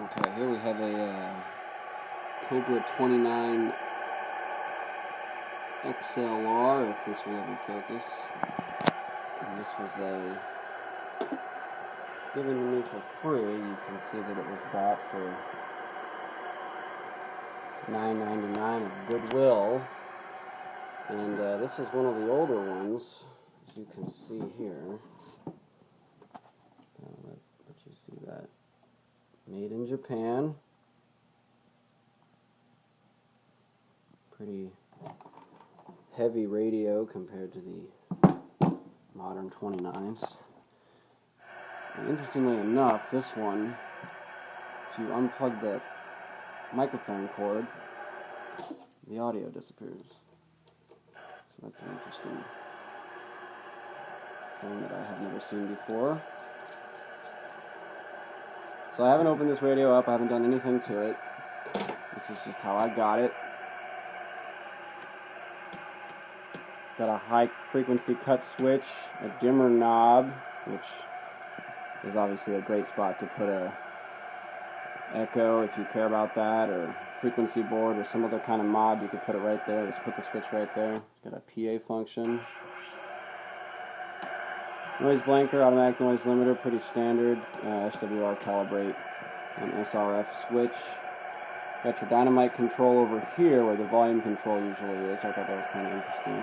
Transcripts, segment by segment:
Okay, here we have a Cobra 29XLR, if this will ever focus. And this was given to me for free. You can see that it was bought for $9.99 of Goodwill. And this is one of the older ones, as you can see here. Let you see that. Made in Japan. Pretty heavy radio compared to the modern 29s. And interestingly enough, this one, if you unplug the microphone cord, the audio disappears. So that's an interesting thing that I have never seen before. So I haven't opened this radio up, I haven't done anything to it. This is just how I got it. It's got a high frequency cut switch, a dimmer knob, which is obviously a great spot to put a echo if you care about that, or frequency board or some other kind of mod. You could put it right there. Let's put the switch right there. It's got a PA function. Noise blanker, automatic noise limiter, pretty standard. SWR calibrate and SRF switch. Got your dynamite control over here where the volume control usually is. I thought that was kind of interesting.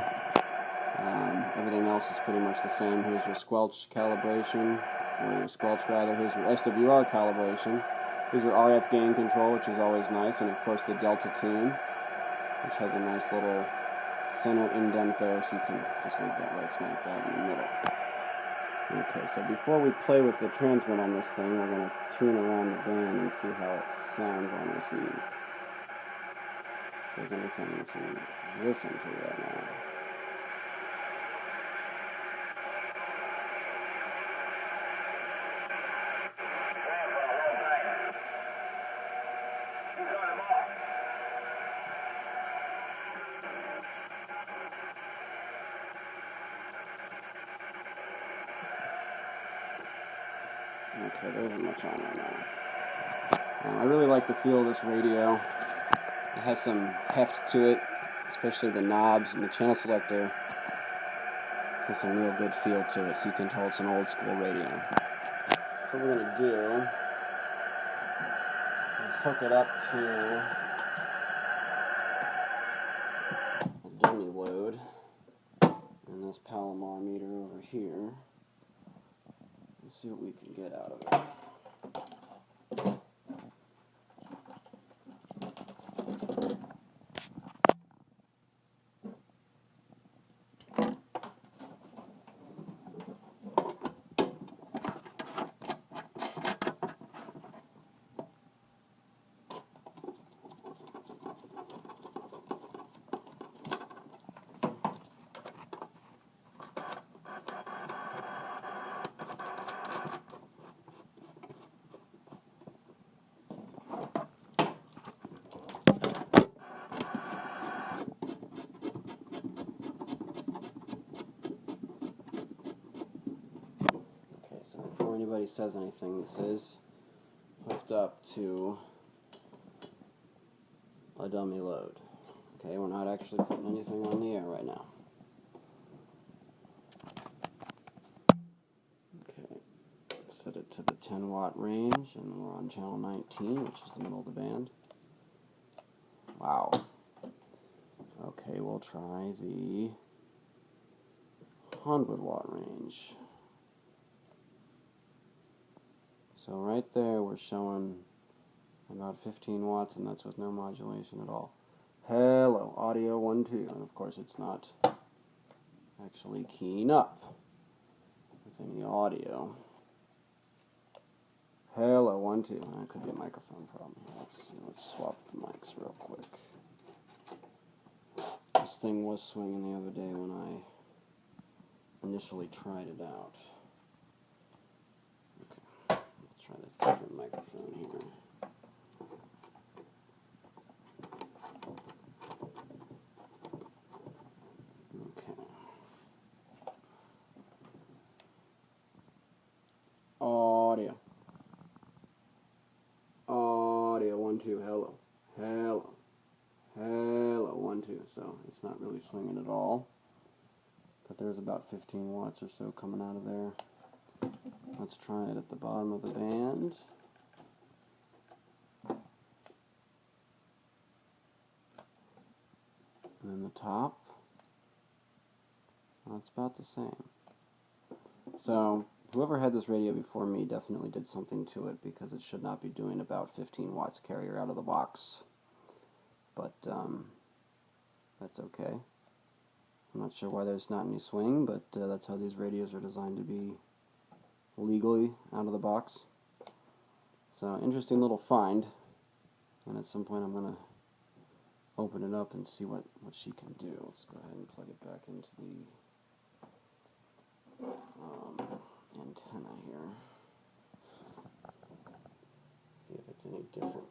Everything else is pretty much the same. Here's your squelch calibration, or your squelch rather. Here's your SWR calibration. Here's your RF gain control, which is always nice, and of course the delta tune, which has a nice little center indent there, so you can just leave that right smack dab in the middle. Okay, so before we play with the transmit on this thing, we're going to tune around the band and see how it sounds on receive. If there's anything to listen to right now. Okay, there isn't much on right now. I really like the feel of this radio. It has some heft to it, especially the knobs, and the channel selector has some real good feel to it, so you can tell it's an old school radio. So what we're going to do is hook it up to a dummy load and this Palomar meter over here. Let's see what we can get out of it. So before anybody says anything, this is hooked up to a dummy load. Okay, we're not actually putting anything on the air right now. Okay, set it to the 10 watt range, and we're on channel 19, which is the middle of the band. Wow. Okay, we'll try the 100 watt range. So right there we're showing about 15 watts, and that's with no modulation at all. Hello, audio 1, 2, and of course it's not actually keying up with any audio. Hello, 1, 2, that could be a microphone problem. Let's see, let's swap the mics real quick. This thing was swinging the other day when I initially tried it out. Try the different microphone here. Okay. Audio. 2, hello, hello, hello, 1, 2. So it's not really swinging at all. But there's about 15 watts or so coming out of there. Let's try it at the bottom of the band. And then the top. Well, it's about the same. So whoever had this radio before me definitely did something to it, because it should not be doing about 15 watts carrier out of the box. But that's okay. I'm not sure why there's not any swing, but that's how these radios are designed to be legally out of the box. So, interesting little find. And at some point I'm going to open it up and see what she can do. Let's go ahead and plug it back into the antenna here. See if it's any different.